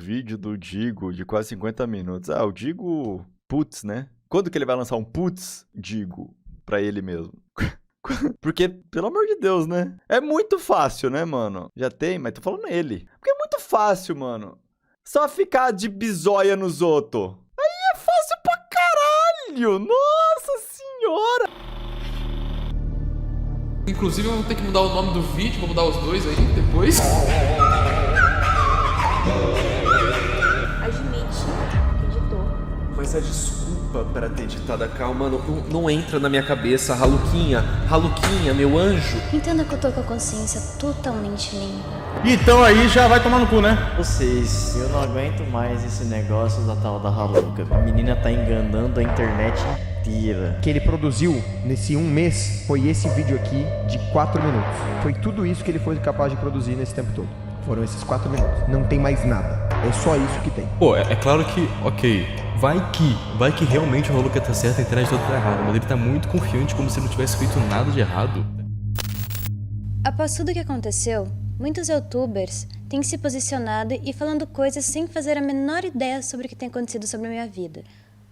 vídeo do Digo de quase 50 minutos. Ah, o Digo... Putz, né? Quando que ele vai lançar um putz, Digo, pra ele mesmo? Porque, pelo amor de Deus, né? É muito fácil, né, mano? Já tem, mas tô falando ele. Porque é muito fácil, mano. Só ficar de bizóia nos outros. Aí é fácil pra caralho! Nossa senhora! Inclusive, eu vou ter que mudar o nome do vídeo, vou mudar os dois aí depois. Admite que editou. Mas a desculpa para ter editado a calma não entra na minha cabeça. Raluquinha, meu anjo. Entenda que eu tô com a consciência totalmente limpa. Então aí já vai tomar no cu, né? Vocês, eu não aguento mais esse negócio da tal da Haluca. A menina tá enganando a internet inteira. O que ele produziu nesse um mês foi esse vídeo aqui de 4 minutos. Foi tudo isso que ele foi capaz de produzir nesse tempo todo. Foram esses 4 minutos. Não tem mais nada. É só isso que tem. Pô, é claro que, ok, vai que realmente o Haluca tá certo e a internet toda tá errada, mas ele tá muito confiante como se não tivesse feito nada de errado. Após tudo o que aconteceu, muitos youtubers têm se posicionado e falando coisas sem fazer a menor ideia sobre o que tem acontecido sobre a minha vida,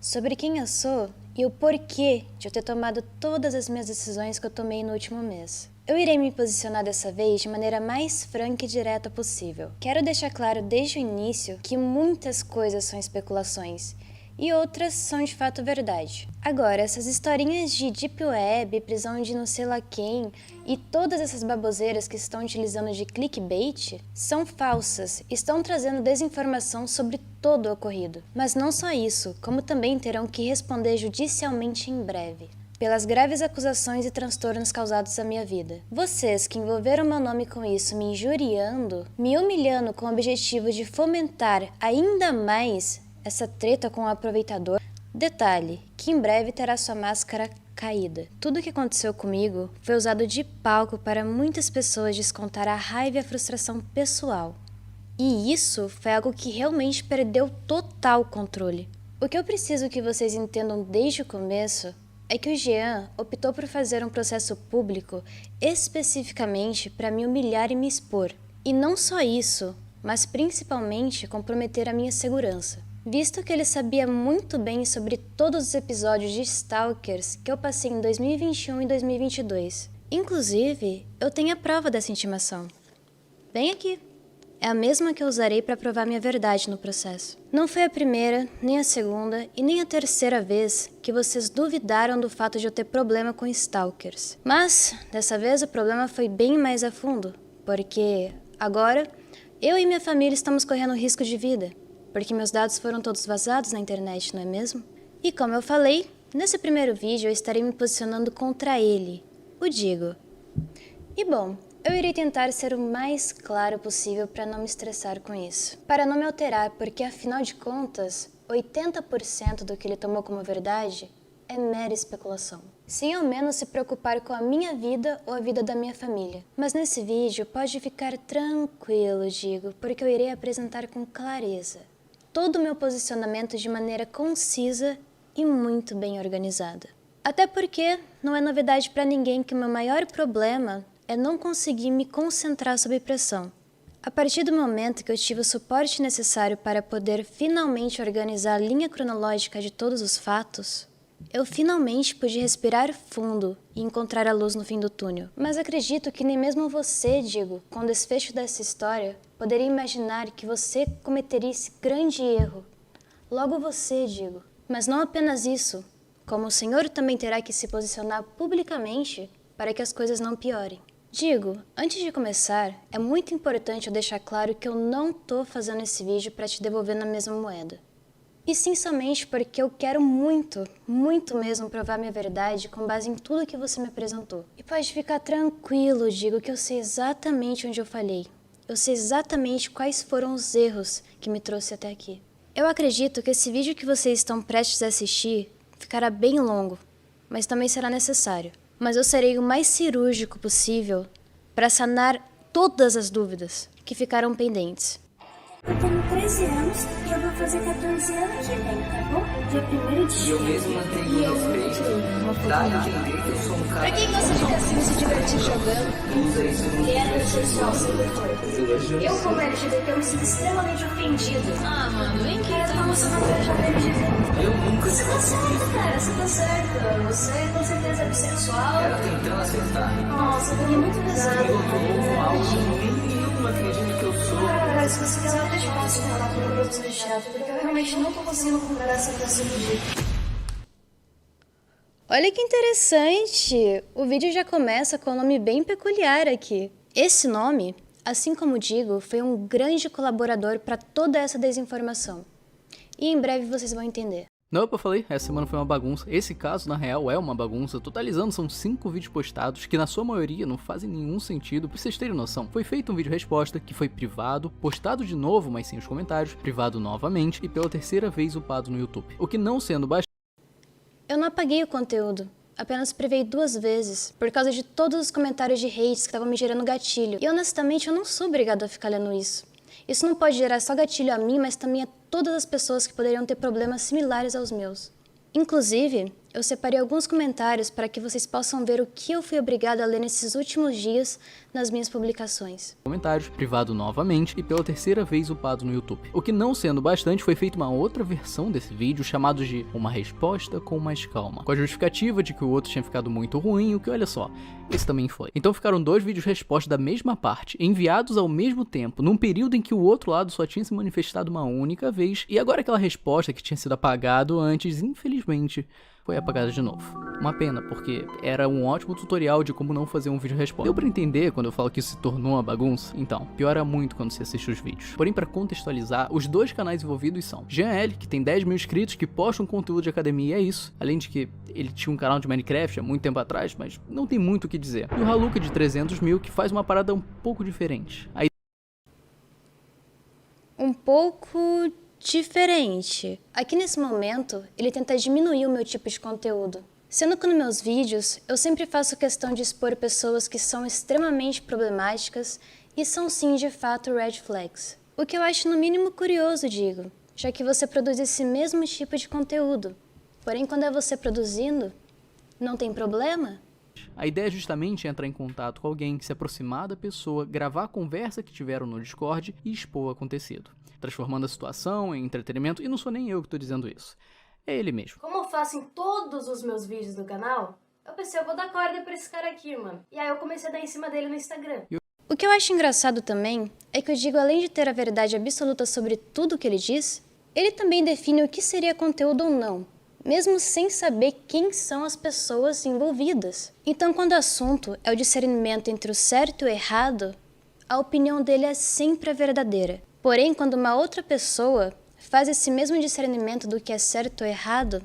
sobre quem eu sou e o porquê de eu ter tomado todas as minhas decisões que eu tomei no último mês. Eu irei me posicionar dessa vez de maneira mais franca e direta possível. Quero deixar claro desde o início que muitas coisas são especulações e outras são de fato verdade. Agora, essas historinhas de Deep Web, prisão de não sei lá quem e todas essas baboseiras que estão utilizando de clickbait são falsas, estão trazendo desinformação sobre todo o ocorrido. Mas não só isso, como também terão que responder judicialmente em breve pelas graves acusações e transtornos causados à minha vida. Vocês que envolveram meu nome com isso, me injuriando, me humilhando com o objetivo de fomentar ainda mais essa treta com o aproveitador. Detalhe, que em breve terá sua máscara caída. Tudo o que aconteceu comigo foi usado de palco para muitas pessoas descontar a raiva e a frustração pessoal. E isso foi algo que realmente perdeu total controle. O que eu preciso que vocês entendam desde o começo é que o Jean optou por fazer um processo público especificamente para me humilhar e me expor. E não só isso, mas principalmente comprometer a minha segurança. Visto que ele sabia muito bem sobre todos os episódios de Stalkers que eu passei em 2021 e 2022. Inclusive, eu tenho a prova dessa intimação. Bem aqui. É a mesma que eu usarei para provar minha verdade no processo. Não foi a primeira, nem a segunda e nem a terceira vez que vocês duvidaram do fato de eu ter problema com stalkers. Mas, dessa vez o problema foi bem mais a fundo, porque agora eu e minha família estamos correndo risco de vida, porque meus dados foram todos vazados na internet, não é mesmo? E como eu falei, nesse primeiro vídeo eu estarei me posicionando contra ele, o Digo. E bom, eu irei tentar ser o mais claro possível para não me estressar com isso. Para não me alterar, porque afinal de contas, 80% do que ele tomou como verdade é mera especulação. Sem ao menos se preocupar com a minha vida ou a vida da minha família. Mas nesse vídeo pode ficar tranquilo, Digo, porque eu irei apresentar com clareza todo o meu posicionamento de maneira concisa e muito bem organizada. Até porque não é novidade para ninguém que o meu maior problema é não conseguir me concentrar sob pressão. A partir do momento que eu tive o suporte necessário para poder finalmente organizar a linha cronológica de todos os fatos, eu finalmente pude respirar fundo e encontrar a luz no fim do túnel. Mas acredito que nem mesmo você, Digo, com o desfecho dessa história, poderia imaginar que você cometeria esse grande erro. Logo você, Digo. Mas não apenas isso, como o Senhor também terá que se posicionar publicamente para que as coisas não piorem. Digo, antes de começar, é muito importante eu deixar claro que eu não tô fazendo esse vídeo para te devolver na mesma moeda. E sim somente porque eu quero muito, muito mesmo provar minha verdade com base em tudo que você me apresentou. E pode ficar tranquilo, Digo, que eu sei exatamente onde eu falhei. Eu sei exatamente quais foram os erros que me trouxe até aqui. Eu acredito que esse vídeo que vocês estão prestes a assistir ficará bem longo, mas também será necessário. Mas eu serei o mais cirúrgico possível para sanar todas as dúvidas que ficaram pendentes. Eu tenho 13 anos e eu vou fazer 14 anos que vem, tá bom? Dia 1º de E eu janeiro. mesmo mantenho o respeito. muito homofobia. Pra quem gosta de cassino se divertir jogando, ele é heterossexual, sempre foi. Eu, como LGBT, eu me sinto extremamente ofendido. Ah, mano, vem aqui, eu tô emocionado pra jogar LGBT. Eu nunca. Você tá certo, cara, você tá certo. Você com certeza é bissexual. Ela tentando acertar. Nossa, eu peguei muito pesado. Eu tô com algo que nenhuma acredita que eu sou. Cara, se você quiser, eu te posso falar com o produto chato, porque eu realmente não tô conseguindo comprar essa peça do jeito. Olha que interessante! O vídeo já começa com um nome bem peculiar aqui. Esse nome, assim como digo, foi um grande colaborador para toda essa desinformação. E em breve vocês vão entender. Não, eu falei, essa semana foi uma bagunça. Esse caso, na real, é uma bagunça. Totalizando, são 5 vídeos postados, que na sua maioria não fazem nenhum sentido. Pra vocês terem noção, foi feito um vídeo resposta, que foi privado, postado de novo, mas sem os comentários, privado novamente, e pela terceira vez upado no YouTube. O que não sendo bastante... Eu não apaguei o conteúdo, apenas privei 2 vezes, por causa de todos os comentários de hates que estavam me gerando gatilho. E honestamente, eu não sou obrigado a ficar lendo isso. Isso não pode gerar só gatilho a mim, mas também a todas as pessoas que poderiam ter problemas similares aos meus. Inclusive, eu separei alguns comentários para que vocês possam ver o que eu fui obrigado a ler nesses últimos dias nas minhas publicações. Comentários, privado novamente e pela terceira vez upado no YouTube. O que não sendo bastante, foi feita uma outra versão desse vídeo chamado de Uma Resposta com Mais Calma, com a justificativa de que o outro tinha ficado muito ruim, o que olha só, esse também foi. Então ficaram 2 vídeos resposta da mesma parte, enviados ao mesmo tempo, num período em que o outro lado só tinha se manifestado uma única vez, e agora aquela resposta que tinha sido apagado antes, infelizmente, foi apagada de novo. Uma pena, porque era um ótimo tutorial de como não fazer um vídeo resposta. Deu pra entender quando eu falo que isso se tornou uma bagunça? Então, piora muito quando você assiste os vídeos. Porém, pra contextualizar, os 2 canais envolvidos são Jean L, que tem 10 mil inscritos, que posta um conteúdo de academia e é isso. Além de que ele tinha um canal de Minecraft há muito tempo atrás, mas não tem muito o que dizer. E o Haluka de 300 mil, que faz uma parada um pouco diferente. Um pouco diferente. Aqui nesse momento, ele tenta diminuir o meu tipo de conteúdo. Sendo que nos meus vídeos, eu sempre faço questão de expor pessoas que são extremamente problemáticas e são sim, de fato, red flags. O que eu acho no mínimo curioso, digo, já que você produz esse mesmo tipo de conteúdo. Porém, quando é você produzindo, não tem problema? A ideia é justamente entrar em contato com alguém, se aproximar da pessoa, gravar a conversa que tiveram no Discord e expor o acontecido, transformando a situação em entretenimento, e não sou nem eu que estou dizendo isso, é ele mesmo. Como eu faço em todos os meus vídeos do canal, eu pensei, eu vou dar corda pra esse cara aqui, mano. E aí eu comecei a dar em cima dele no Instagram. O que eu acho engraçado também é que o Digo, além de ter a verdade absoluta sobre tudo o que ele diz, ele também define o que seria conteúdo ou não, mesmo sem saber quem são as pessoas envolvidas. Então, quando o assunto é o discernimento entre o certo e o errado, a opinião dele é sempre a verdadeira. Porém, quando uma outra pessoa faz esse mesmo discernimento do que é certo ou errado,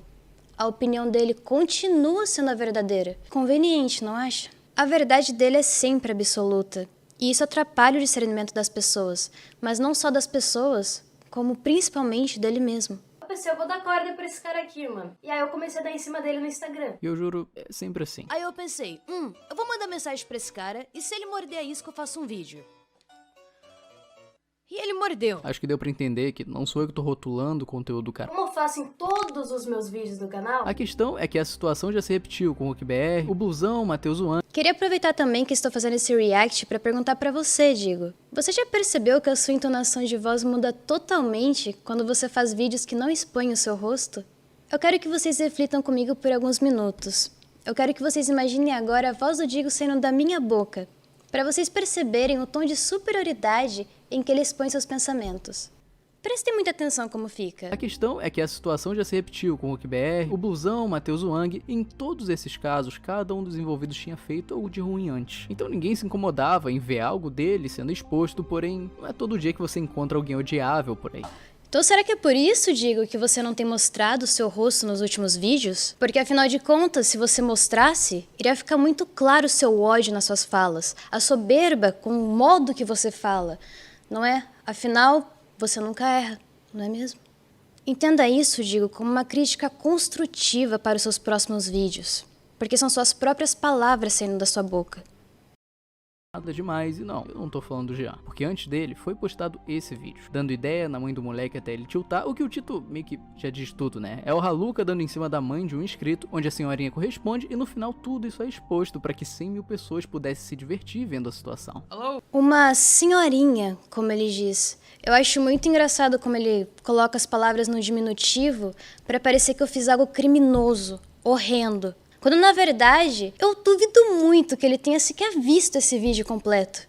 a opinião dele continua sendo a verdadeira. Conveniente, não acha? A verdade dele é sempre absoluta, e isso atrapalha o discernimento das pessoas, mas não só das pessoas, como principalmente dele mesmo. Eu pensei, eu vou dar corda pra esse cara aqui, mano. E aí eu comecei a dar em cima dele no Instagram. E eu juro, é sempre assim. Aí eu pensei, eu vou mandar mensagem pra esse cara, e se ele morder a isca eu faço um vídeo. E ele mordeu. Acho que deu pra entender que não sou eu que tô rotulando o conteúdo do cara. Como eu faço em todos os meus vídeos do canal... A questão é que a situação já se repetiu com o RookBR, o Blusão, o Matheus One. Queria aproveitar também que estou fazendo esse react para perguntar para você, Digo. Você já percebeu que a sua entonação de voz muda totalmente quando você faz vídeos que não expõem o seu rosto? Eu quero que vocês reflitam comigo por alguns minutos. Eu quero que vocês imaginem agora a voz do Digo saindo da minha boca, para vocês perceberem o tom de superioridade em que ele expõe seus pensamentos. Prestem muita atenção como fica. A questão é que a situação já se repetiu com o RookBR, o Blusão, o Matheus Wang. Em todos esses casos, cada um dos envolvidos tinha feito algo de ruim antes. Então ninguém se incomodava em ver algo dele sendo exposto, porém, não é todo dia que você encontra alguém odiável por aí. Então será que é por isso, Digo, que você não tem mostrado o seu rosto nos últimos vídeos? Porque afinal de contas, se você mostrasse, iria ficar muito claro o seu ódio nas suas falas, a soberba com o modo que você fala, não é? Afinal, você nunca erra, não é mesmo? Entenda isso, Digo, como uma crítica construtiva para os seus próximos vídeos, porque são suas próprias palavras saindo da sua boca. Nada demais, e não, eu não tô falando do Jean, porque antes dele foi postado esse vídeo, dando ideia na mãe do moleque até ele tiltar, o que o título meio que já diz tudo, né? É o Haluka dando em cima da mãe de um inscrito, onde a senhorinha corresponde, e no final tudo isso é exposto para que 100 mil pessoas pudessem se divertir vendo a situação. Uma senhorinha, como ele diz. Eu acho muito engraçado como ele coloca as palavras no diminutivo para parecer que eu fiz algo criminoso, horrendo. Quando na verdade, eu duvido muito que ele tenha sequer visto esse vídeo completo.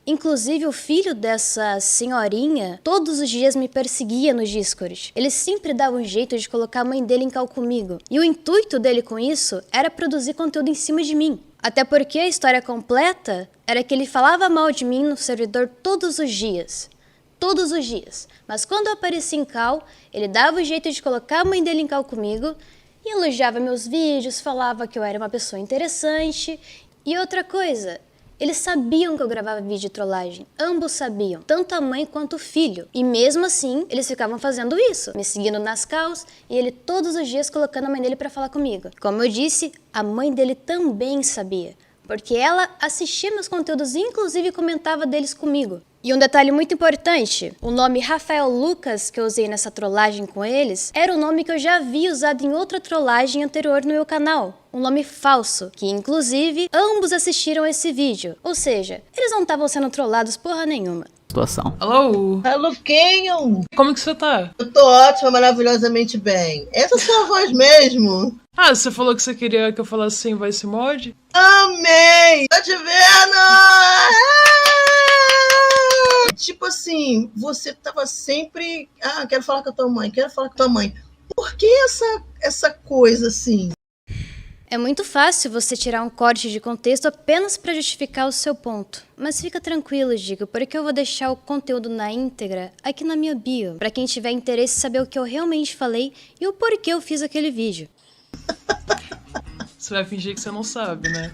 Inclusive, o filho dessa senhorinha todos os dias me perseguia no Discord. Ele sempre dava um jeito de colocar a mãe dele em cal comigo. E o intuito dele com isso era produzir conteúdo em cima de mim. Até porque a história completa era que ele falava mal de mim no servidor todos os dias. Todos os dias. Mas quando eu aparecia em cal, ele dava o jeito de colocar a mãe dele em cal comigo e elogiava meus vídeos, falava que eu era uma pessoa interessante. E outra coisa, eles sabiam que eu gravava vídeo de trollagem. Ambos sabiam, tanto a mãe quanto o filho. E mesmo assim, eles ficavam fazendo isso, me seguindo nas calls e ele todos os dias colocando a mãe dele pra falar comigo. Como eu disse, a mãe dele também sabia, porque ela assistia meus conteúdos e inclusive comentava deles comigo. E um detalhe muito importante, o nome Rafael Lucas que eu usei nessa trollagem com eles era o nome que eu já havia usado em outra trollagem anterior no meu canal. Um nome falso, que inclusive ambos assistiram esse vídeo. Ou seja, eles não estavam sendo trollados porra nenhuma. Situação. Alô? Luquinho! Como que você tá? Eu tô ótima, maravilhosamente bem. Essa é a sua voz mesmo? Ah, você falou que você queria que eu falasse sem voice mod? Amei! Tô te vendo! Tipo assim, você tava sempre... Ah, quero falar com a tua mãe, quero falar com a tua mãe. Por que essa coisa assim? É muito fácil você tirar um corte de contexto apenas para justificar o seu ponto. Mas fica tranquilo, Digo, porque eu vou deixar o conteúdo na íntegra aqui na minha bio, para quem tiver interesse em saber o que eu realmente falei e o porquê eu fiz aquele vídeo. Você vai fingir que você não sabe, né?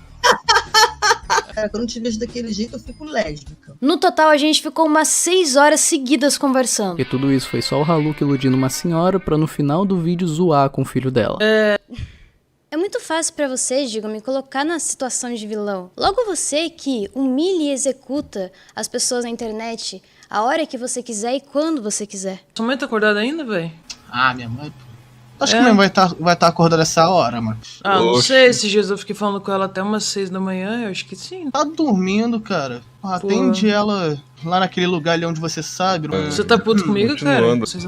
Quando eu te vejo daquele jeito, eu fico lésbica. No total, a gente ficou umas 6 horas seguidas conversando. E tudo isso foi só o Haluka iludindo uma senhora pra no final do vídeo zoar com o filho dela. É muito fácil pra você, Digo, me colocar na situação de vilão. Logo você que humilha e executa as pessoas na internet a hora que você quiser e quando você quiser. Sua mãe tá acordada ainda, véi? Ah, minha mãe... Acho que minha mãe vai tá acordada essa hora, mano. Ah, não sei, esses dias eu fiquei falando com ela até umas 6 da manhã, eu acho que sim. Tá dormindo, cara. Atende ela lá naquele lugar ali onde você sabe. Você tá puto comigo, cara?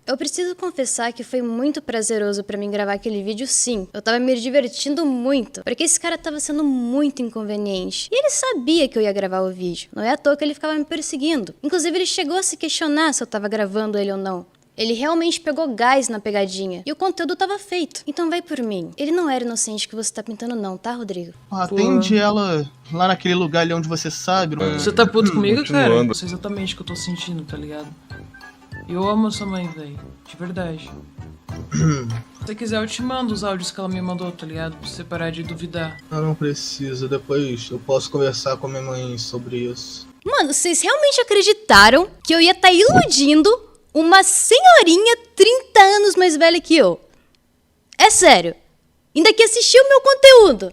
Eu preciso confessar que foi muito prazeroso pra mim gravar aquele vídeo, sim. Eu tava me divertindo muito, porque esse cara tava sendo muito inconveniente. E ele sabia que eu ia gravar o vídeo. Não é à toa que ele ficava me perseguindo. Inclusive, ele chegou a se questionar se eu tava gravando ele ou não. Ele realmente pegou gás na pegadinha. E o conteúdo tava feito. Então vai por mim. Ele não era inocente que você tá pintando não, tá, Rodrigo? Atende ela lá naquele lugar ali onde você sabe. Você tá puto comigo, cara? Eu sei exatamente o que eu tô sentindo, tá ligado? Eu amo a sua mãe, velho. De verdade. Se você quiser, eu te mando os áudios que ela me mandou, tá ligado? Pra você parar de duvidar. Não precisa. Depois eu posso conversar com a minha mãe sobre isso. Mano, vocês realmente acreditaram que eu ia tá iludindo uma senhorinha 30 anos mais velha que eu? É sério. Ainda que assistiu o meu conteúdo.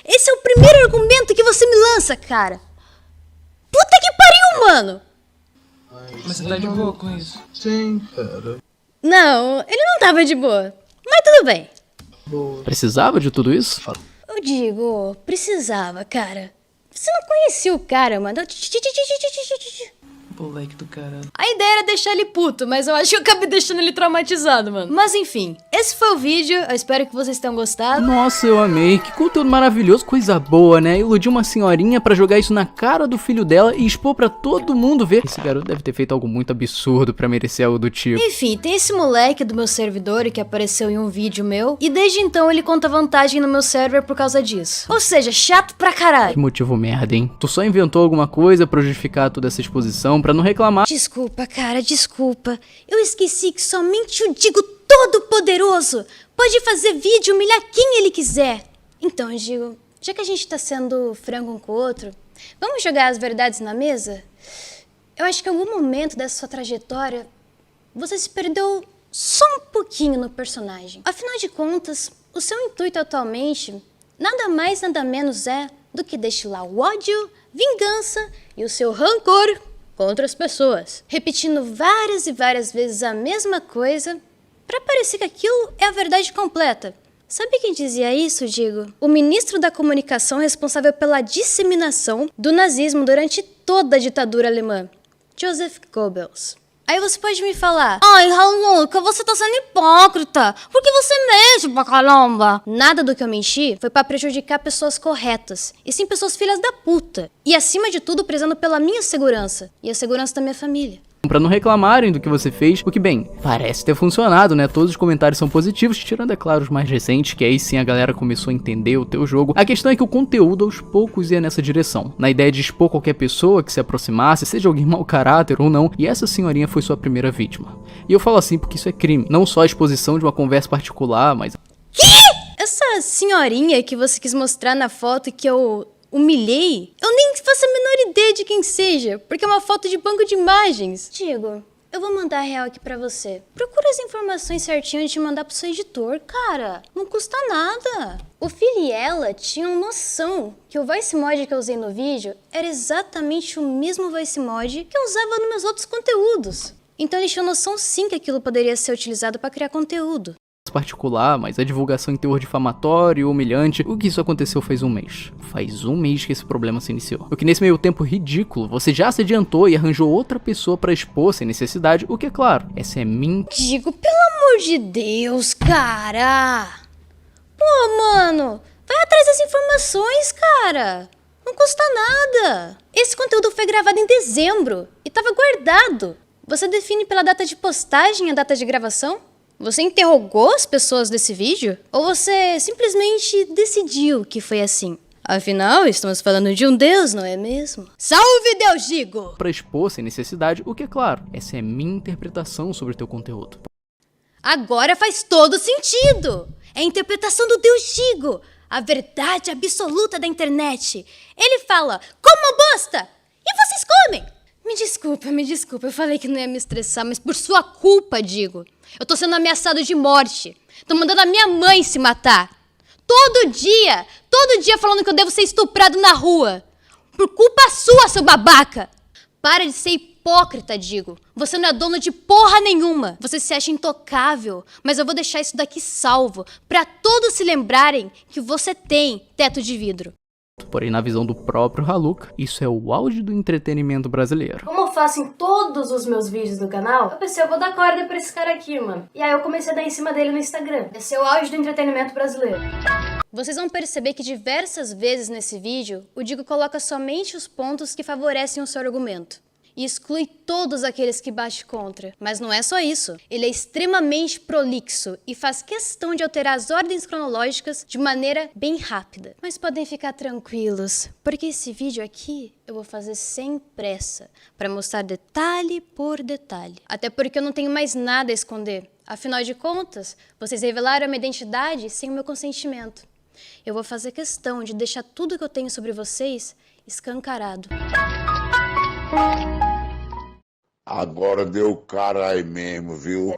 Esse é o primeiro argumento que você me lança, cara. Puta que pariu, mano. Mas você tá de boa com isso? Sim, cara. Não, ele não tava de boa. Mas tudo bem. Precisava de tudo isso? Eu digo, precisava, cara. Você não conhecia o cara, mano. Moleque do caralho. A ideia era deixar ele puto, mas eu acho que eu acabei deixando ele traumatizado, mano. Mas enfim, esse foi o vídeo. Eu espero que vocês tenham gostado. Nossa, eu amei. Que conteúdo maravilhoso, coisa boa, né? Iludir uma senhorinha pra jogar isso na cara do filho dela e expor pra todo mundo ver. Esse garoto deve ter feito algo muito absurdo pra merecer algo do tipo. Enfim, tem esse moleque do meu servidor que apareceu em um vídeo meu. E desde então ele conta vantagem no meu server por causa disso. Ou seja, chato pra caralho. Que motivo merda, hein? Tu só inventou alguma coisa pra justificar toda essa exposição, pra não reclamar. Desculpa, cara, desculpa. Eu esqueci que somente o Digo Todo-Poderoso pode fazer vídeo e humilhar quem ele quiser. Então, eu digo, já que a gente tá sendo frango um com o outro, vamos jogar as verdades na mesa? Eu acho que em algum momento dessa sua trajetória, você se perdeu só um pouquinho no personagem. Afinal de contas, o seu intuito atualmente nada mais, nada menos é do que destilar o ódio, vingança e o seu rancor contra as pessoas, repetindo várias e várias vezes a mesma coisa para parecer que aquilo é a verdade completa. Sabe quem dizia isso, Digo? O ministro da comunicação responsável pela disseminação do nazismo durante toda a ditadura alemã, Joseph Goebbels. Aí você pode me falar, ai, Haluca, você tá sendo hipócrita, porque você mente pra caramba. Nada do que eu menti foi pra prejudicar pessoas corretas, e sim pessoas filhas da puta. E acima de tudo, prezando pela minha segurança, e a segurança da minha família. Pra não reclamarem do que você fez, o que bem, parece ter funcionado, né? Todos os comentários são positivos, tirando, é claro, os mais recentes, que aí sim a galera começou a entender o teu jogo. A questão é que o conteúdo aos poucos ia nessa direção, na ideia de expor qualquer pessoa que se aproximasse, seja alguém mau caráter ou não, e essa senhorinha foi sua primeira vítima. E eu falo assim porque isso é crime, não só a exposição de uma conversa particular, mas... Que? Essa senhorinha que você quis mostrar na foto que eu humilhei, eu nem faço a menor ideia de quem seja, porque é uma foto de banco de imagens. Digo, eu vou mandar a real aqui pra você. Procura as informações certinho antes de mandar pro seu editor, cara. Não custa nada. O Phil e ela tinham noção que o voice mod que eu usei no vídeo era exatamente o mesmo voice mod que eu usava nos meus outros conteúdos. Então eles tinham noção sim que aquilo poderia ser utilizado pra criar conteúdo. Particular, mas a divulgação em teor difamatório e humilhante, o que isso aconteceu faz um mês. Faz um mês que esse problema se iniciou. O que nesse meio tempo ridículo, você já se adiantou e arranjou outra pessoa pra expor sem necessidade, o que é claro, essa é minha... Digo, pelo amor de Deus, cara! Pô, mano, vai atrás das informações, cara! Não custa nada! Esse conteúdo foi gravado em dezembro e tava guardado. Você define pela data de postagem a data de gravação? Você interrogou as pessoas desse vídeo? Ou você simplesmente decidiu que foi assim? Afinal, estamos falando de um deus, não é mesmo? Salve Deus, Digo! Pra expor sem necessidade, o que é claro, essa é minha interpretação sobre o teu conteúdo. Agora faz todo sentido! É a interpretação do Deus Digo, a verdade absoluta da internet. Ele fala, coma bosta! E vocês comem! Me desculpa, eu falei que não ia me estressar, mas por sua culpa, Digo. Eu tô sendo ameaçado de morte. Tô mandando a minha mãe se matar. Todo dia falando que eu devo ser estuprado na rua. Por culpa sua, seu babaca. Para de ser hipócrita, Digo. Você não é dono de porra nenhuma. Você se acha intocável, mas eu vou deixar isso daqui salvo, pra todos se lembrarem que você tem teto de vidro. Porém, na visão do próprio Haluca, isso é o auge do entretenimento brasileiro. Como eu faço em todos os meus vídeos do canal, eu pensei, eu vou dar corda pra esse cara aqui, mano. E aí eu comecei a dar em cima dele no Instagram. Esse é o auge do entretenimento brasileiro. Vocês vão perceber que diversas vezes nesse vídeo, o Digo coloca somente os pontos que favorecem o seu argumento. E exclui todos aqueles que bate contra. Mas não é só isso. Ele é extremamente prolixo e faz questão de alterar as ordens cronológicas de maneira bem rápida. Mas podem ficar tranquilos, porque esse vídeo aqui eu vou fazer sem pressa, para mostrar detalhe por detalhe. Até porque eu não tenho mais nada a esconder. Afinal de contas, vocês revelaram a minha identidade sem o meu consentimento. Eu vou fazer questão de deixar tudo que eu tenho sobre vocês escancarado. Agora deu caralho mesmo, viu?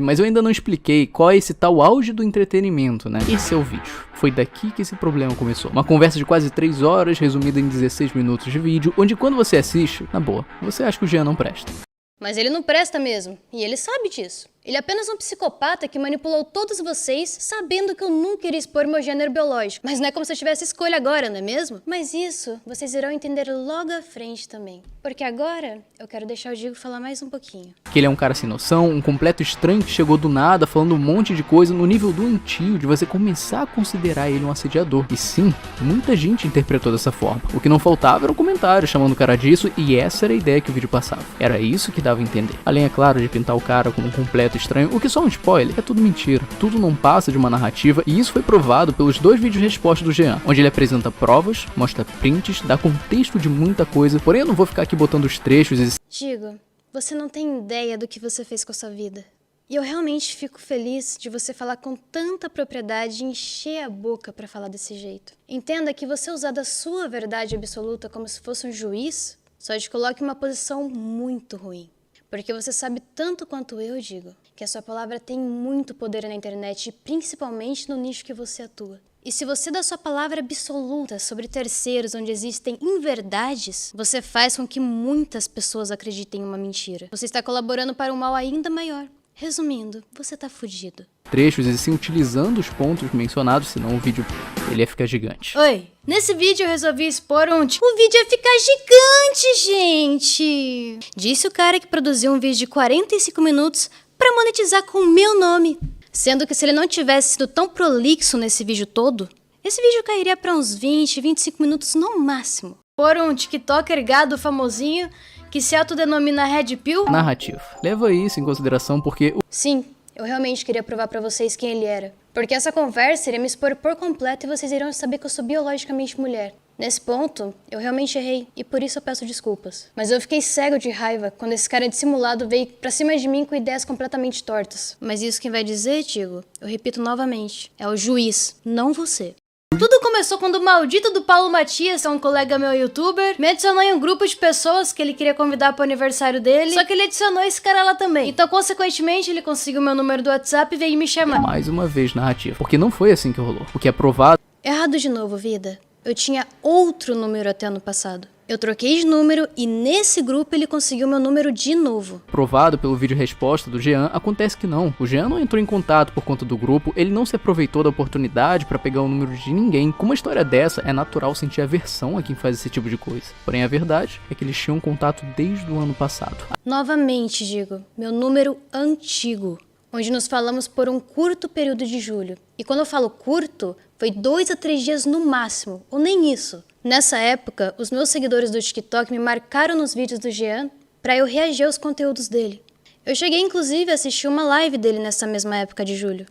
Mas eu ainda não expliquei qual é esse tal auge do entretenimento, né? Esse é o vídeo. Foi daqui que esse problema começou. Uma conversa de quase 3 horas, resumida em 16 minutos de vídeo, onde quando você assiste, na boa, você acha que o Jean não presta. Mas ele não presta mesmo, e ele sabe disso. Ele é apenas um psicopata que manipulou todos vocês sabendo que eu nunca iria expor meu gênero biológico. Mas não é como se eu tivesse escolha agora, não é mesmo? Mas isso vocês irão entender logo à frente também. Porque agora eu quero deixar o Digo falar mais um pouquinho. Que ele é um cara sem noção, um completo estranho que chegou do nada falando um monte de coisa no nível doentio de você começar a considerar ele um assediador. E sim, muita gente interpretou dessa forma. O que não faltava era um comentário chamando o cara disso, e essa era a ideia que o vídeo passava. Era isso que dava a entender. Além, é claro, de pintar o cara como um completo estranho, o que só um spoiler, é tudo mentira. Tudo não passa de uma narrativa, e isso foi provado pelos 2 vídeos respostas do Jean, onde ele apresenta provas, mostra prints, dá contexto de muita coisa, porém eu não vou ficar aqui botando os trechos e... Digo, você não tem ideia do que você fez com a sua vida. E eu realmente fico feliz de você falar com tanta propriedade e encher a boca pra falar desse jeito. Entenda que você usar da sua verdade absoluta como se fosse um juiz, só te coloca em uma posição muito ruim. Porque você sabe tanto quanto eu, Digo, que a sua palavra tem muito poder na internet e principalmente no nicho que você atua. E se você dá sua palavra absoluta sobre terceiros onde existem inverdades, você faz com que muitas pessoas acreditem em uma mentira. Você está colaborando para um mal ainda maior. Resumindo, você tá fudido. Trechos e sim utilizando os pontos mencionados, senão o vídeo ele ia ficar gigante. Oi, nesse vídeo eu resolvi expor o vídeo ia ficar gigante, gente! Disse o cara que produziu um vídeo de 45 minutos pra monetizar com o meu nome. Sendo que se ele não tivesse sido tão prolixo nesse vídeo todo, esse vídeo cairia pra uns 20, 25 minutos no máximo. Por um TikToker gado famosinho que se autodenomina Red Pill. Narrativo. Leva isso em consideração porque... Sim, eu realmente queria provar pra vocês quem ele era. Porque essa conversa iria me expor por completo e vocês iriam saber que eu sou biologicamente mulher. Nesse ponto, eu realmente errei e por isso eu peço desculpas. Mas eu fiquei cego de raiva quando esse cara dissimulado veio pra cima de mim com ideias completamente tortas. Mas isso quem vai dizer, Tigo, eu repito novamente, é o juiz, não você. Tudo começou quando o maldito do Paulo Matias, um colega meu youtuber, me adicionou em um grupo de pessoas que ele queria convidar pro aniversário dele, só que ele adicionou esse cara lá também. Então, consequentemente, ele conseguiu meu número do WhatsApp e veio me chamar. Mais uma vez, narrativo. Porque não foi assim que rolou. O que é provado... Errado de novo, vida. Eu tinha outro número até ano passado. Eu troquei de número e nesse grupo ele conseguiu meu número de novo. Provado pelo vídeo resposta do Jean, acontece que não. O Jean não entrou em contato por conta do grupo, ele não se aproveitou da oportunidade pra pegar o número de ninguém. Com uma história dessa, é natural sentir aversão a quem faz esse tipo de coisa. Porém, a verdade é que eles tinham contato desde o ano passado. Novamente, digo, meu número antigo, onde nos falamos por um curto período de julho. E quando eu falo curto, foi 2 a 3 dias no máximo, ou nem isso. Nessa época, os meus seguidores do TikTok me marcaram nos vídeos do Jean pra eu reagir aos conteúdos dele. Eu cheguei inclusive a assistir uma live dele nessa mesma época de julho.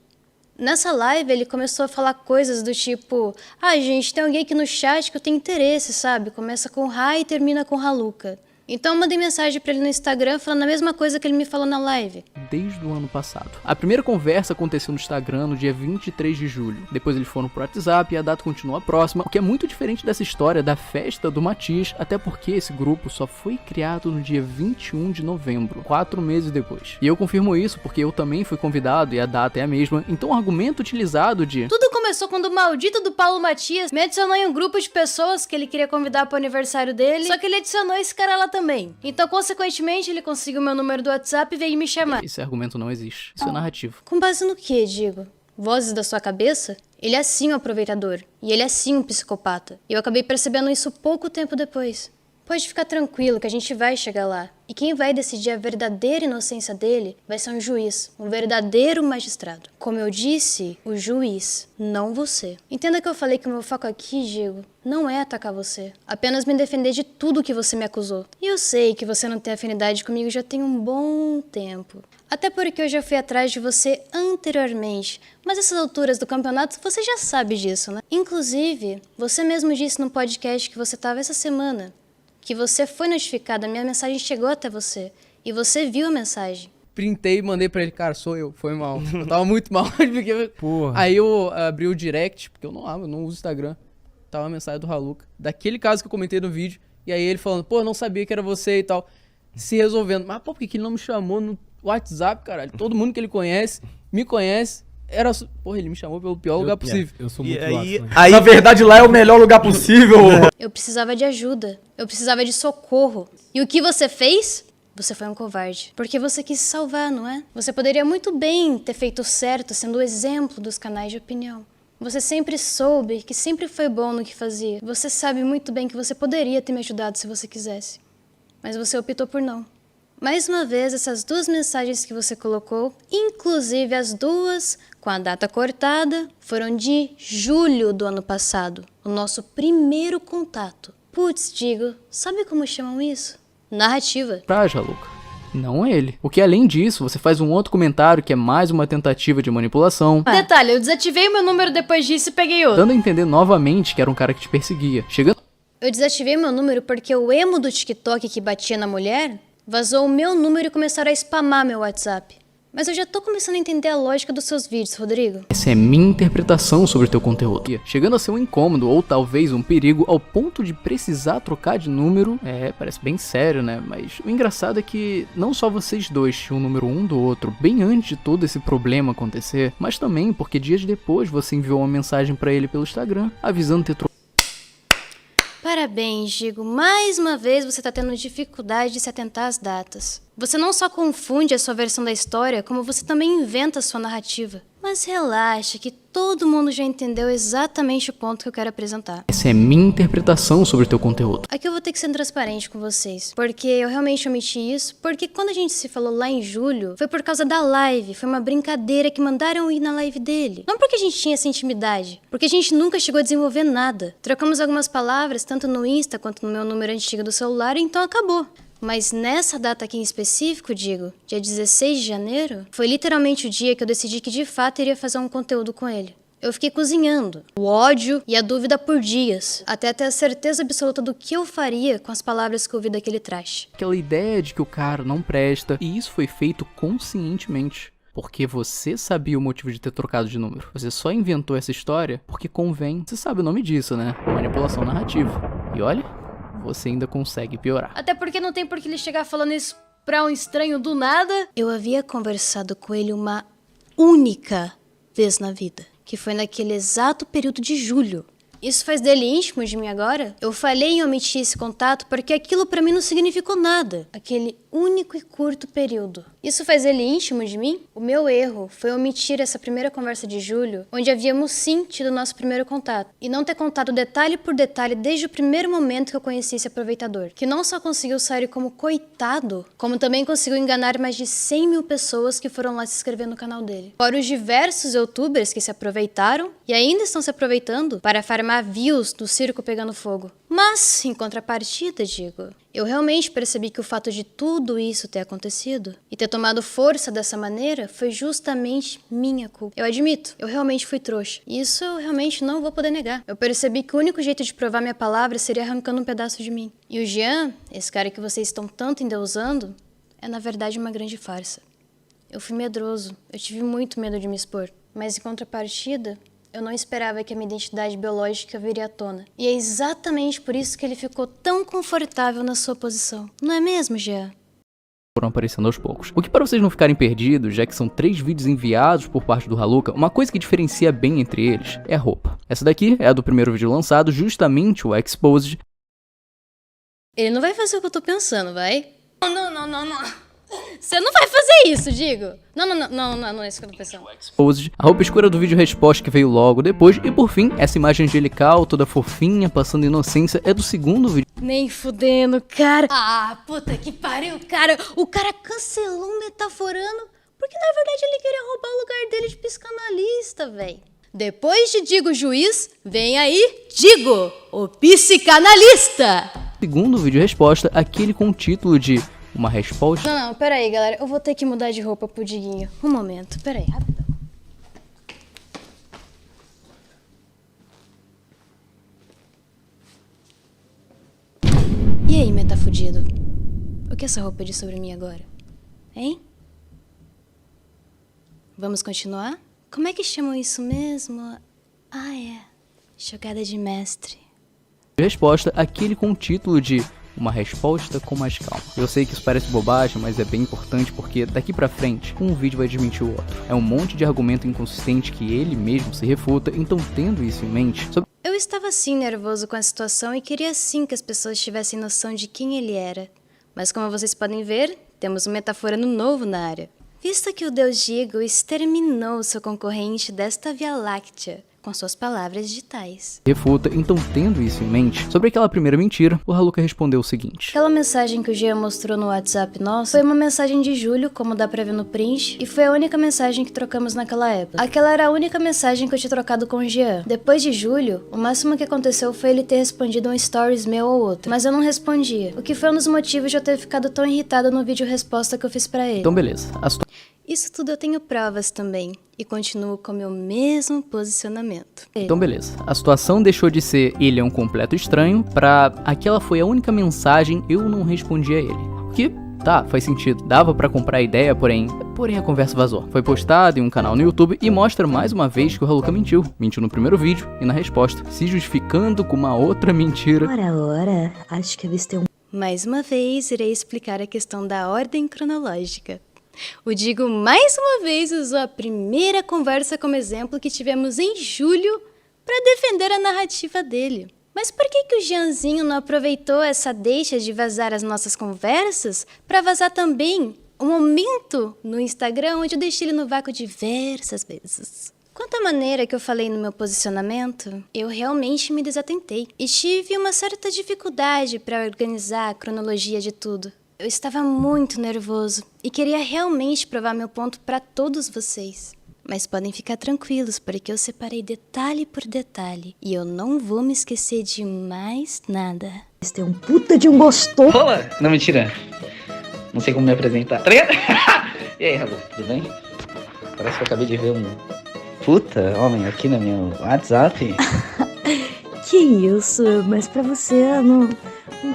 Nessa live ele começou a falar coisas do tipo: ah, gente, tem alguém aqui no chat que eu tenho interesse, sabe? Começa com Ra e termina com Haluca. Então eu mandei mensagem pra ele no Instagram falando a mesma coisa que ele me falou na live. Desde o ano passado. A primeira conversa aconteceu no Instagram no dia 23 de julho. Depois eles foram pro WhatsApp e a data continua próxima, o que é muito diferente dessa história da festa do Matias, até porque esse grupo só foi criado no dia 21 de novembro, 4 meses depois. E eu confirmo isso porque eu também fui convidado e a data é a mesma, então o argumento utilizado de... Tudo começou quando o maldito do Paulo Matias me adicionou em um grupo de pessoas que ele queria convidar pro aniversário dele, só que ele adicionou esse cara lá também. Então, consequentemente, ele conseguiu meu número do WhatsApp e veio me chamar. Esse argumento não existe. Isso é narrativo. Com base no que, digo? Vozes da sua cabeça? Ele é sim um aproveitador. E ele é sim um psicopata. E eu acabei percebendo isso pouco tempo depois. Pode ficar tranquilo que a gente vai chegar lá. E quem vai decidir a verdadeira inocência dele vai ser um juiz, um verdadeiro magistrado. Como eu disse, o juiz, não você. Entenda que eu falei que o meu foco aqui, Diego, não é atacar você. Apenas me defender de tudo que você me acusou. E eu sei que você não tem afinidade comigo já tem um bom tempo. Até porque eu já fui atrás de você anteriormente. Mas essas alturas do campeonato, você já sabe disso, né? Inclusive, você mesmo disse no podcast que você estava essa semana. Que você foi notificado, a minha mensagem chegou até você. E você viu a mensagem. Printei e mandei pra ele, cara, sou eu, foi mal. Eu tava muito mal. Porque... Porra. Aí eu abri o direct, porque eu não uso Instagram. Tava uma mensagem do Haluca. Daquele caso que eu comentei no vídeo. E aí ele falando, pô, não sabia que era você e tal. Se resolvendo. Mas, pô, por que ele não me chamou no WhatsApp, caralho? Todo mundo que ele conhece, me conhece. Porra, ele me chamou pelo pior lugar possível. Eu sou muito aí, Na verdade, lá é o melhor lugar possível. Eu precisava de ajuda. Eu precisava de socorro. E o que você fez? Você foi um covarde. Porque você quis se salvar, não é? Você poderia muito bem ter feito certo, sendo o exemplo dos canais de opinião. Você sempre soube que sempre foi bom no que fazia. Você sabe muito bem que você poderia ter me ajudado se você quisesse. Mas você optou por não. Mais uma vez, essas 2 mensagens que você colocou, inclusive as 2 com a data cortada, foram de julho do ano passado, o nosso primeiro contato. Putz, digo, sabe como chamam isso? Narrativa. Praja, Luca. Não ele. Porque além disso, você faz um outro comentário que é mais uma tentativa de manipulação. Detalhe, eu desativei o meu número depois disso e peguei outro. Dando a entender novamente que era um cara que te perseguia. Chegando... Eu desativei meu número porque o emo do TikTok que batia na mulher vazou o meu número e começaram a spamar meu WhatsApp. Mas eu já tô começando a entender a lógica dos seus vídeos, Rodrigo. Essa é minha interpretação sobre o teu conteúdo. Chegando a ser um incômodo ou talvez um perigo ao ponto de precisar trocar de número. Parece bem sério, né? Mas o engraçado é que não só vocês dois tinham o número um do outro bem antes de todo esse problema acontecer, mas também porque dias depois você enviou uma mensagem pra ele pelo Instagram avisando ter trocado. Parabéns, Digo. Mais uma vez você tá tendo dificuldade de se atentar às datas. Você não só confunde a sua versão da história, como você também inventa a sua narrativa. Mas relaxa, que todo mundo já entendeu exatamente o ponto que eu quero apresentar. Essa é minha interpretação sobre o teu conteúdo. Aqui eu vou ter que ser transparente com vocês, porque eu realmente omiti isso, porque quando a gente se falou lá em julho, foi por causa da live, foi uma brincadeira que mandaram ir na live dele. Não porque a gente tinha essa intimidade, porque a gente nunca chegou a desenvolver nada. Trocamos algumas palavras, tanto no Insta quanto no meu número antigo do celular, então acabou. Mas nessa data aqui em específico, Digo, dia 16 de janeiro, foi literalmente o dia que eu decidi que de fato iria fazer um conteúdo com ele. Eu fiquei cozinhando o ódio e a dúvida por dias, até ter a certeza absoluta do que eu faria com as palavras que eu ouvi daquele trash. Aquela ideia de que o cara não presta, e isso foi feito conscientemente. Porque você sabia o motivo de ter trocado de número. Você só inventou essa história porque convém. Você sabe o nome disso, né? Manipulação narrativa. E olha, você ainda consegue piorar. Até porque não tem por que ele chegar falando isso pra um estranho do nada. Eu havia conversado com ele uma única vez na vida, que foi naquele exato período de julho. Isso faz dele íntimo de mim agora? Eu falhei em omitir esse contato porque aquilo pra mim não significou nada. Aquele único e curto período. Isso faz ele íntimo de mim? O meu erro foi omitir essa primeira conversa de julho, onde havíamos sim tido nosso primeiro contato, e não ter contado detalhe por detalhe desde o primeiro momento que eu conheci esse aproveitador, que não só conseguiu sair como coitado, como também conseguiu enganar mais de 100 mil pessoas que foram lá se inscrever no canal dele. Fora os diversos youtubers que se aproveitaram e ainda estão se aproveitando para farmar views do circo pegando fogo. Mas, em contrapartida, Digo, eu realmente percebi que o fato de tudo isso ter acontecido e ter tomado força dessa maneira foi justamente minha culpa. Eu admito, eu realmente fui trouxa. Isso eu realmente não vou poder negar. Eu percebi que o único jeito de provar minha palavra seria arrancando um pedaço de mim. E o Jean, esse cara que vocês estão tanto endeusando, é na verdade uma grande farsa. Eu fui medroso, eu tive muito medo de me expor. Mas em contrapartida, eu não esperava que a minha identidade biológica viria à tona. E é exatamente por isso que ele ficou tão confortável na sua posição. Não é mesmo, Jean? Foram aparecendo aos poucos. O que, para vocês não ficarem perdidos, já que são 3 vídeos enviados por parte do Haluka, uma coisa que diferencia bem entre eles é a roupa. Essa daqui é a do primeiro vídeo lançado, justamente o Exposed. Ele não vai fazer o que eu tô pensando, vai? Não. Você não vai fazer isso, Digo. Não é isso que eu tô pensando. Exposed, a roupa escura do vídeo resposta que veio logo depois, e por fim, essa imagem angelical, toda fofinha, passando inocência, é do segundo vídeo. Nem fudendo, cara. Ah, puta que pariu, cara. O cara cancelou um metaforando, porque na verdade ele queria roubar o lugar dele de psicanalista, véi. Depois de Digo Juiz, vem aí Digo, o psicanalista. Segundo vídeo resposta, aquele com o título de uma resposta. Não, peraí, galera. Eu vou ter que mudar de roupa pro Diguinho. Um momento, peraí, rapidão. E aí, metafudido? O que essa roupa diz sobre mim agora? Hein? Vamos continuar? Como é que chamam isso mesmo? Ah, é. Jogada de mestre. Resposta, aquele com o título de uma resposta com mais calma. Eu sei que isso parece bobagem, mas é bem importante porque daqui pra frente, um vídeo vai desmentir o outro. É um monte de argumento inconsistente que ele mesmo se refuta, então tendo isso em mente... Eu estava sim nervoso com a situação e queria sim que as pessoas tivessem noção de quem ele era. Mas como vocês podem ver, temos um metaforando novo na área. Visto que o Deus Digo exterminou seu concorrente desta Via Láctea, com suas palavras digitais. Refuta, então tendo isso em mente, sobre aquela primeira mentira, o Haluka respondeu o seguinte. Aquela mensagem que o Jean mostrou no WhatsApp nosso foi uma mensagem de julho, como dá pra ver no print, e foi a única mensagem que trocamos naquela época. Aquela era a única mensagem que eu tinha trocado com o Jean. Depois de julho, o máximo que aconteceu foi ele ter respondido um stories meu ou outro, mas eu não respondia, o que foi um dos motivos de eu ter ficado tão irritado no vídeo resposta que eu fiz pra ele. Então beleza, Isso tudo eu tenho provas também, e continuo com meu mesmo posicionamento. Então beleza, a situação deixou de ser ele é um completo estranho pra aquela foi a única mensagem eu não respondi a ele. O que Tá, faz sentido. Dava pra comprar a ideia, porém a conversa vazou. Foi postado em um canal no YouTube e mostra mais uma vez que o Haluka mentiu. Mentiu no primeiro vídeo e na resposta, se justificando com uma outra mentira. Ora, acho que avistei um... Mais uma vez, irei explicar a questão da ordem cronológica. O Digo mais uma vez usou a primeira conversa como exemplo que tivemos em julho para defender a narrativa dele. Mas por que o Jeanzinho não aproveitou essa deixa de vazar as nossas conversas para vazar também um momento no Instagram onde eu deixei ele no vácuo diversas vezes? Quanto à maneira que eu falei no meu posicionamento, eu realmente me desatentei e tive uma certa dificuldade para organizar a cronologia de tudo. Eu estava muito nervoso e queria realmente provar meu ponto para todos vocês. Mas podem ficar tranquilos, porque eu separei detalhe por detalhe e eu não vou me esquecer de mais nada. Esse é um puta de um gostoso. Olá! Não, mentira. Não sei como me apresentar. Tá ligado? E aí, Rabu, tudo bem? Parece que eu acabei de ver um puta homem aqui no meu WhatsApp. Que isso, mas pra você não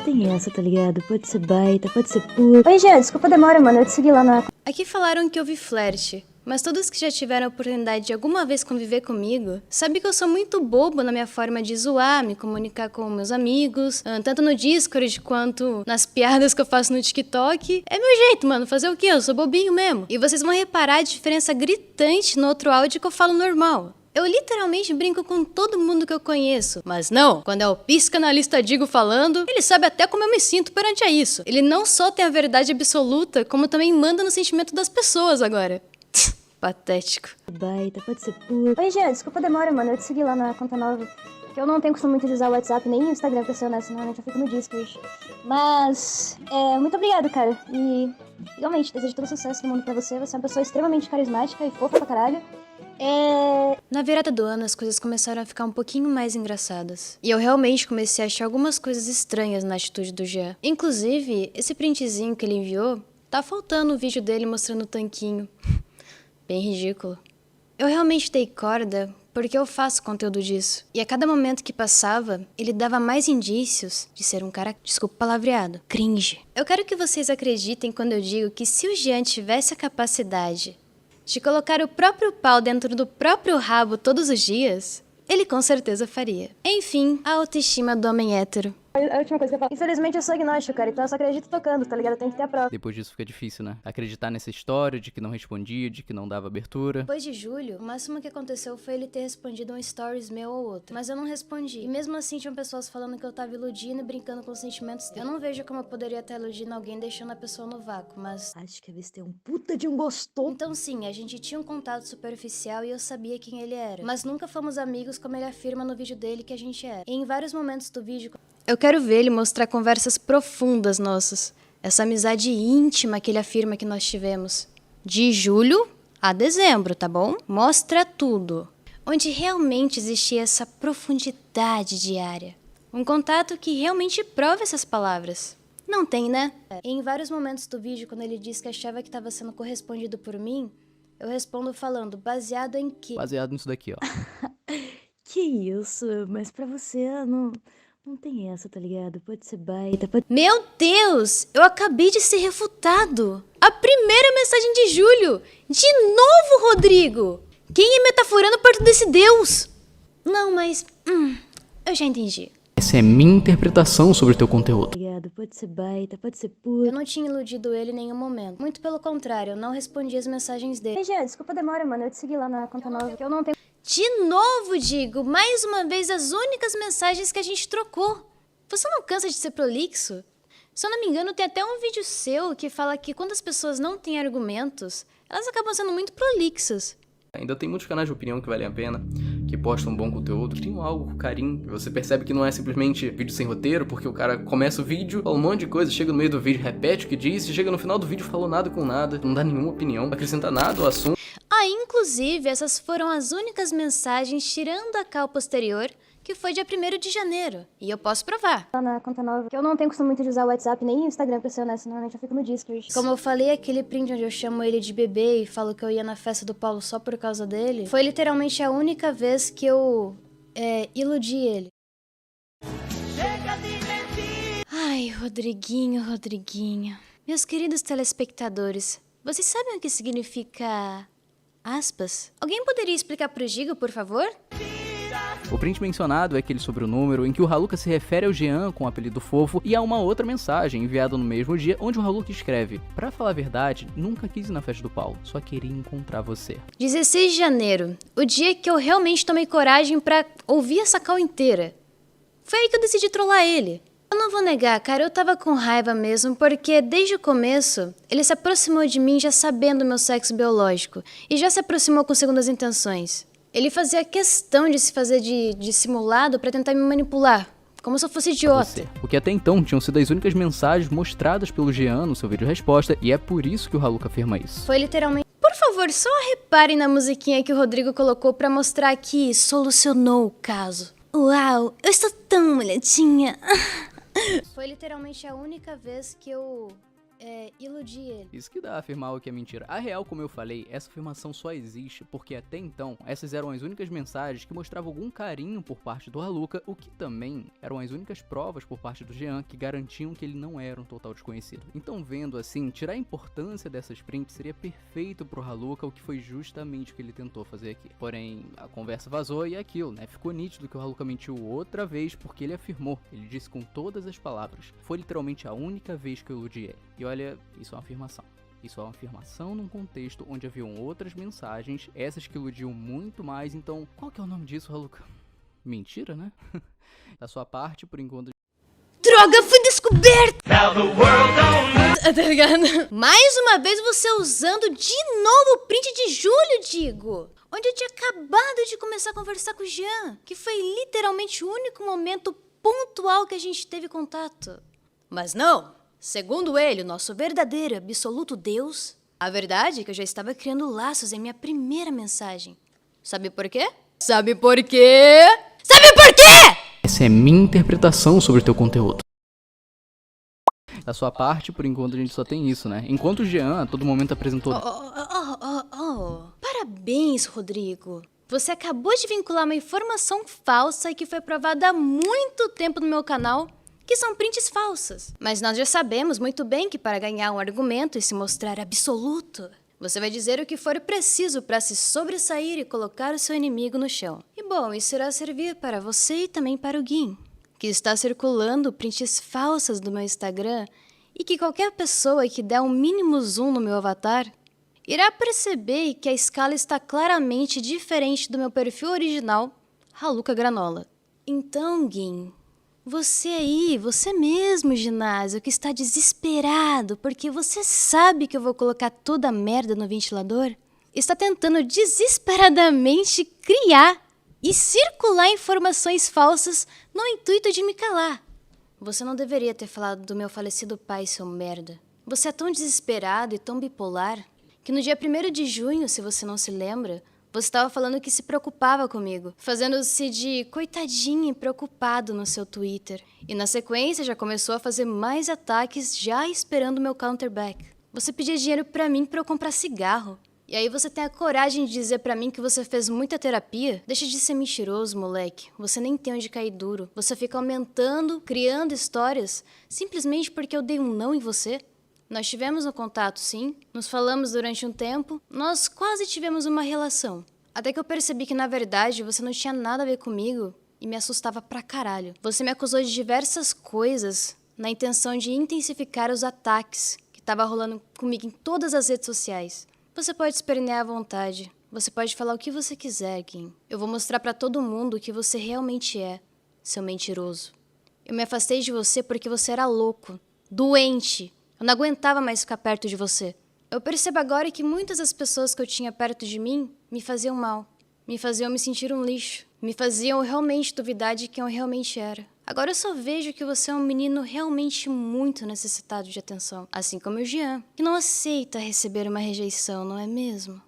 tem essa, tá ligado? Pode ser baita, pode ser puta. Oi, Jean, desculpa a demora, mano, eu te segui lá na... Aqui falaram que houve flerte, mas todos que já tiveram a oportunidade de alguma vez conviver comigo sabem que eu sou muito bobo na minha forma de zoar, me comunicar com meus amigos, tanto no Discord quanto nas piadas que eu faço no TikTok. É meu jeito, mano, fazer o quê? Eu sou bobinho mesmo. E vocês vão reparar a diferença gritante no outro áudio que eu falo normal. Eu literalmente brinco com todo mundo que eu conheço. Mas não, quando é o psicanalista Digo falando, ele sabe até como eu me sinto perante a isso. Ele não só tem a verdade absoluta, como também manda no sentimento das pessoas agora. Patético. Baita, pode ser puta. Oi, Jean, desculpa a demora, mano, eu te segui lá na conta nova. Que eu não tenho costume muito de usar o WhatsApp nem o Instagram, pra ser honesto, normalmente eu fico no Discord. Mas, muito obrigado, cara. E, realmente, desejo todo sucesso do mundo pra você. Você é uma pessoa extremamente carismática e fofa pra caralho. Na virada do ano, as coisas começaram a ficar um pouquinho mais engraçadas. E eu realmente comecei a achar algumas coisas estranhas na atitude do Jean. Inclusive, esse printzinho que ele enviou, tá faltando o vídeo dele mostrando o tanquinho. Bem ridículo. Eu realmente dei corda porque eu faço conteúdo disso. E a cada momento que passava, ele dava mais indícios de ser um cara, desculpa o palavreado, cringe. Eu quero que vocês acreditem quando eu digo que se o Jean tivesse a capacidade de colocar o próprio pau dentro do próprio rabo todos os dias, ele com certeza faria. Enfim, a autoestima do homem hétero. A última coisa que eu falo. Infelizmente eu sou agnóstico, cara, então eu só acredito tocando, tá ligado? Tem que ter a prova. Depois disso fica difícil, né? Acreditar nessa história de que não respondia, de que não dava abertura. Depois de julho, o máximo que aconteceu foi ele ter respondido um stories meu ou outro. Mas eu não respondi. E mesmo assim tinham pessoas falando que eu tava iludindo e brincando com os sentimentos dele. Eu não vejo como eu poderia estar iludindo alguém deixando a pessoa no vácuo, mas... Acho que avistei um puta de um gostoso. Então sim, a gente tinha um contato superficial e eu sabia quem ele era. Mas nunca fomos amigos como ele afirma no vídeo dele que a gente era. E em vários momentos do vídeo... Eu quero ver ele mostrar conversas profundas nossas. Essa amizade íntima que ele afirma que nós tivemos. De julho a dezembro, tá bom? Mostra tudo. Onde realmente existia essa profundidade diária. Um contato que realmente prova essas palavras. Não tem, né? E em vários momentos do vídeo, quando ele disse que achava que estava sendo correspondido por mim, eu respondo falando, baseado em quê? Baseado nisso daqui, ó. Que isso, mas pra você não tem essa, tá ligado? Pode ser baita, pode... Meu Deus! Eu acabei de ser refutado! A primeira mensagem de julho! De novo, Rodrigo! Quem é metaforando perto desse Deus? Não, mas... eu já entendi. Essa é minha interpretação sobre o teu conteúdo. Pode ser baita, pode ser puta. Eu não tinha iludido ele em nenhum momento. Muito pelo contrário, eu não respondi as mensagens dele. Ei, Jean, desculpa a demora, mano, eu te segui lá na conta nova. Que eu não tenho... De novo, Digo, mais uma vez as únicas mensagens que a gente trocou. Você não cansa de ser prolixo? Se eu não me engano, tem até um vídeo seu que fala que quando as pessoas não têm argumentos, elas acabam sendo muito prolixas. Ainda tem muitos canais de opinião que valem a pena, que postam bom conteúdo, criam algo com carinho. Você percebe que não é simplesmente vídeo sem roteiro, porque o cara começa o vídeo, fala um monte de coisa, chega no meio do vídeo, repete o que disse, chega no final do vídeo, falou nada com nada, não dá nenhuma opinião, não acrescenta nada ao assunto. Inclusive, essas foram as únicas mensagens, tirando a call posterior, que foi dia 1º de janeiro. E eu posso provar. Lá na conta nova, que eu não tenho costume muito de usar o WhatsApp nem o Instagram, pra ser honesto, normalmente eu fico no Discord. Como eu falei, aquele print onde eu chamo ele de bebê e falo que eu ia na festa do Paulo só por causa dele, foi literalmente a única vez que eu, iludi ele. Ai, Rodriguinho. Meus queridos telespectadores, vocês sabem o que significa aspas? Alguém poderia explicar pro Gigo, por favor? O print mencionado é aquele sobre o número em que o Haluka se refere ao Jean com o apelido fofo e há uma outra mensagem enviada no mesmo dia onde o Haluka escreve: pra falar a verdade, nunca quis ir na festa do Paulo, só queria encontrar você. 16 de janeiro, o dia que eu realmente tomei coragem pra ouvir essa call inteira. Foi aí que eu decidi trollar ele. Eu não vou negar, cara, eu tava com raiva mesmo, porque desde o começo, ele se aproximou de mim já sabendo o meu sexo biológico, e já se aproximou com segundas intenções. Ele fazia questão de se fazer de simulado pra tentar me manipular, como se eu fosse idiota. O que até então tinham sido as únicas mensagens mostradas pelo Jean no seu vídeo resposta, e é por isso que o Haluka afirma isso. Foi literalmente... Por favor, só reparem na musiquinha que o Rodrigo colocou pra mostrar que solucionou o caso. Uau, eu estou tão molhadinha. Foi literalmente a única vez que eu iludi ele. Isso que dá a afirmar o que é mentira. A real, como eu falei, essa afirmação só existe porque até então, essas eram as únicas mensagens que mostravam algum carinho por parte do Haluka, o que também eram as únicas provas por parte do Jean que garantiam que ele não era um total desconhecido. Então, vendo assim, tirar a importância dessas prints seria perfeito pro Haluka, o que foi justamente o que ele tentou fazer aqui. Porém, a conversa vazou e é aquilo, né? Ficou nítido que o Haluka mentiu outra vez porque ele afirmou, ele disse com todas as palavras, foi literalmente a única vez que eu iludi ele. E olha, isso é uma afirmação. Isso é uma afirmação num contexto onde haviam outras mensagens, essas que iludiam muito mais, então qual que é o nome disso, Haluka? Mentira, né? Da sua parte, por enquanto... Droga, fui descoberto! Tá ligado? Mais uma vez você usando de novo o print de julho, digo. Onde eu tinha acabado de começar a conversar com o Jean, que foi literalmente o único momento pontual que a gente teve contato. Mas não! Segundo ele, o nosso verdadeiro e absoluto Deus, a verdade é que eu já estava criando laços em minha primeira mensagem. Sabe por quê? Sabe por quê? Sabe por quê? Essa é minha interpretação sobre o teu conteúdo. Da sua parte, por enquanto, a gente só tem isso, né? Enquanto o Jean, a todo momento apresentou... Parabéns, Rodrigo. Você acabou de vincular uma informação falsa e que foi provada há muito tempo no meu canal, que são prints falsas. Mas nós já sabemos muito bem que para ganhar um argumento e se mostrar absoluto, você vai dizer o que for preciso para se sobressair e colocar o seu inimigo no chão. E bom, isso irá servir para você e também para o Gin, que está circulando prints falsas do meu Instagram e que qualquer pessoa que der um mínimo zoom no meu avatar irá perceber que a escala está claramente diferente do meu perfil original, Haluka Granola. Então, Gin, você aí, você mesmo, ginásio, que está desesperado porque você sabe que eu vou colocar toda a merda no ventilador, está tentando desesperadamente criar e circular informações falsas no intuito de me calar. Você não deveria ter falado do meu falecido pai, seu merda. Você é tão desesperado e tão bipolar que no dia 1º de junho, se você não se lembra, você estava falando que se preocupava comigo, fazendo-se de coitadinho e preocupado no seu Twitter. E na sequência já começou a fazer mais ataques já esperando o meu counterback. Você pedia dinheiro pra mim pra eu comprar cigarro. E aí você tem a coragem de dizer pra mim que você fez muita terapia? Deixa de ser mentiroso, moleque. Você nem tem onde cair duro. Você fica aumentando, criando histórias, simplesmente porque eu dei um não em você. Nós tivemos um contato, sim. Nos falamos durante um tempo. Nós quase tivemos uma relação. Até que eu percebi que, na verdade, você não tinha nada a ver comigo e me assustava pra caralho. Você me acusou de diversas coisas na intenção de intensificar os ataques que tava rolando comigo em todas as redes sociais. Você pode espernear à vontade. Você pode falar o que você quiser, Gin. Eu vou mostrar pra todo mundo o que você realmente é, seu mentiroso. Eu me afastei de você porque você era louco, doente. Eu não aguentava mais ficar perto de você. Eu percebo agora que muitas das pessoas que eu tinha perto de mim me faziam mal. Me faziam me sentir um lixo. Me faziam realmente duvidar de quem eu realmente era. Agora eu só vejo que você é um menino realmente muito necessitado de atenção. Assim como o Jean, que não aceita receber uma rejeição, não é mesmo?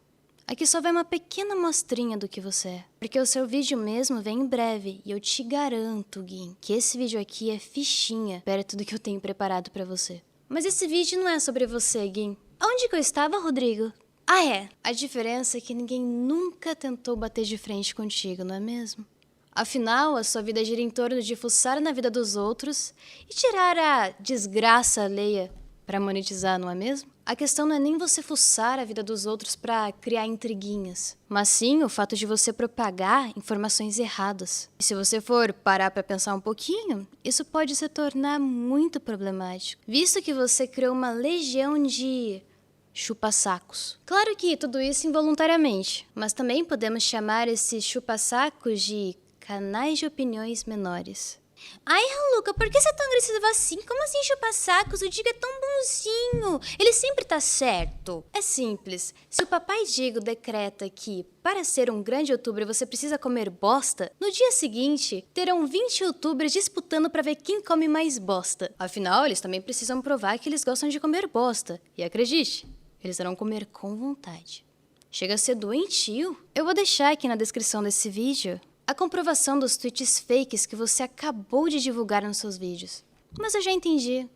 Aqui só vai uma pequena amostrinha do que você é. Porque o seu vídeo mesmo vem em breve. E eu te garanto, Gin, que esse vídeo aqui é fichinha perto do que eu tenho preparado pra você. Mas esse vídeo não é sobre você, Gin. Onde que eu estava, Rodrigo? Ah, é. A diferença é que ninguém nunca tentou bater de frente contigo, não é mesmo? Afinal, a sua vida gira em torno de fuçar na vida dos outros e tirar a desgraça alheia pra monetizar, não é mesmo? A questão não é nem você fuçar a vida dos outros pra criar intriguinhas, mas sim o fato de você propagar informações erradas. E se você for parar pra pensar um pouquinho, isso pode se tornar muito problemático, visto que você criou uma legião de chupa-sacos. Claro que tudo isso involuntariamente, mas também podemos chamar esses chupa-sacos de canais de opiniões menores. Ai, Haluca, por que você é tão agressivo assim? Como assim chupa-sacos? O Digo é tão bonzinho. Ele sempre tá certo. É simples. Se o papai Digo decreta que, para ser um grande youtuber, você precisa comer bosta, no dia seguinte, terão 20 youtubers disputando pra ver quem come mais bosta. Afinal, eles também precisam provar que eles gostam de comer bosta. E acredite, eles irão comer com vontade. Chega a ser doentio. Eu vou deixar aqui na descrição desse vídeo a comprovação dos tweets fakes que você acabou de divulgar nos seus vídeos. Mas eu já entendi.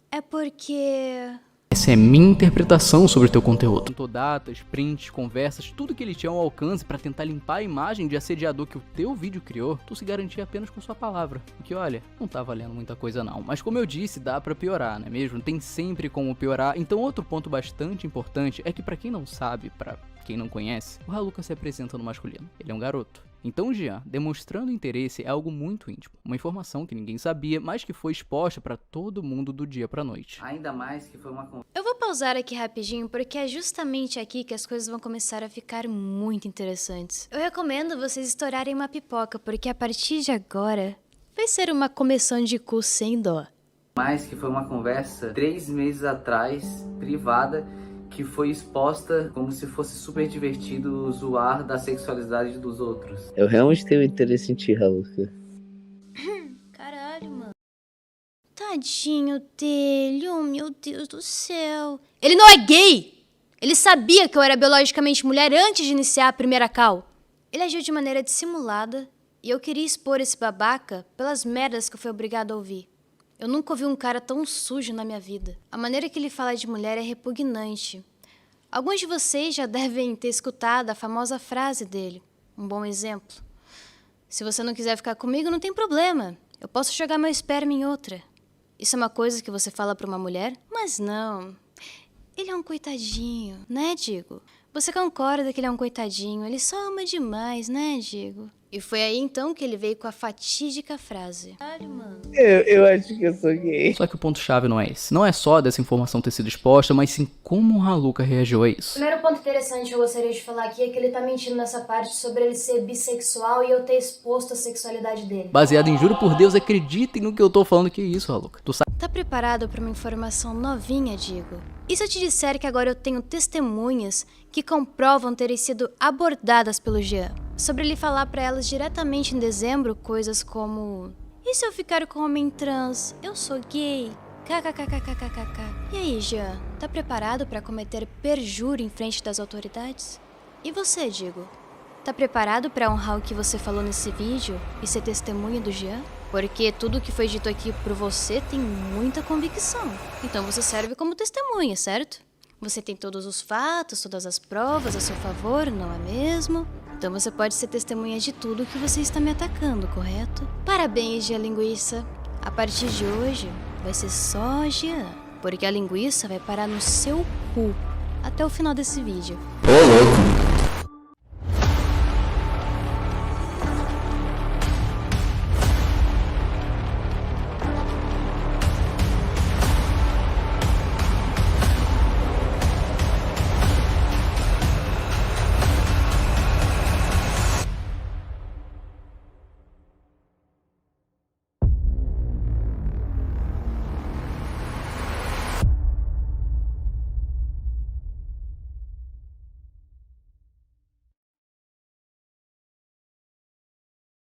É porque... Essa é minha interpretação sobre o teu conteúdo. Contou datas, prints, conversas, tudo que ele tinha ao alcance pra tentar limpar a imagem de assediador que o teu vídeo criou, tu se garantia apenas com sua palavra. O que, olha, não tá valendo muita coisa não. Mas como eu disse, dá pra piorar, não é mesmo? Tem sempre como piorar. Então outro ponto bastante importante é que pra quem não sabe, pra quem não conhece, o Haluca se apresenta no masculino. Ele é um garoto. Então o Jean, demonstrando interesse, é algo muito íntimo. Uma informação que ninguém sabia, mas que foi exposta pra todo mundo do dia pra noite. Ainda mais que foi uma... Eu vou pausar aqui rapidinho, porque é justamente aqui que as coisas vão começar a ficar muito interessantes. Eu recomendo vocês estourarem uma pipoca, porque a partir de agora vai ser uma começão de cu sem dó. Mais que foi uma conversa 3 meses atrás, privada, que foi exposta como se fosse super divertido zoar da sexualidade dos outros. Eu realmente tenho interesse em ti, Haluca. Caralho, mano. Tadinho dele, oh meu Deus do céu. Ele não é gay! Ele sabia que eu era biologicamente mulher antes de iniciar a primeira call. Ele agiu de maneira dissimulada e eu queria expor esse babaca pelas merdas que eu fui obrigado a ouvir. Eu nunca ouvi um cara tão sujo na minha vida. A maneira que ele fala de mulher é repugnante. Alguns de vocês já devem ter escutado a famosa frase dele. Um bom exemplo. Se você não quiser ficar comigo, não tem problema. Eu posso jogar meu esperma em outra. Isso é uma coisa que você fala pra uma mulher? Mas não. Ele é um coitadinho, né, Digo? Você concorda que ele é um coitadinho? Ele só ama demais, né, Digo? E foi aí então que ele veio com a fatídica frase. Caralho, mano. Eu acho que eu sou gay. Só que o ponto-chave não é esse. Não é só dessa informação ter sido exposta, mas sim como o Haluca reagiu a isso. O primeiro ponto interessante que eu gostaria de falar aqui é que ele tá mentindo nessa parte sobre ele ser bissexual e eu ter exposto a sexualidade dele. Baseado em juro por Deus, acreditem no que eu tô falando. Que isso, Haluca? Tu sabe? Tá preparado pra uma informação novinha, Digo? E se eu te disser que agora eu tenho testemunhas que comprovam terem sido abordadas pelo Jean? Sobre ele falar pra elas diretamente em dezembro coisas como: e se eu ficar com um homem trans? Eu sou gay. KKKKKKK. E aí, Jean? Tá preparado pra cometer perjúrio em frente das autoridades? E você, Digo? Tá preparado pra honrar o que você falou nesse vídeo e ser testemunha do Jean? Porque tudo o que foi dito aqui por você tem muita convicção. Então você serve como testemunha, certo? Você tem todos os fatos, todas as provas a seu favor, não é mesmo? Então você pode ser testemunha de tudo que você está me atacando, correto? Parabéns, Jean Linguiça. A partir de hoje, vai ser só Jean. Porque a linguiça vai parar no seu cu até o final desse vídeo. Ô, louco.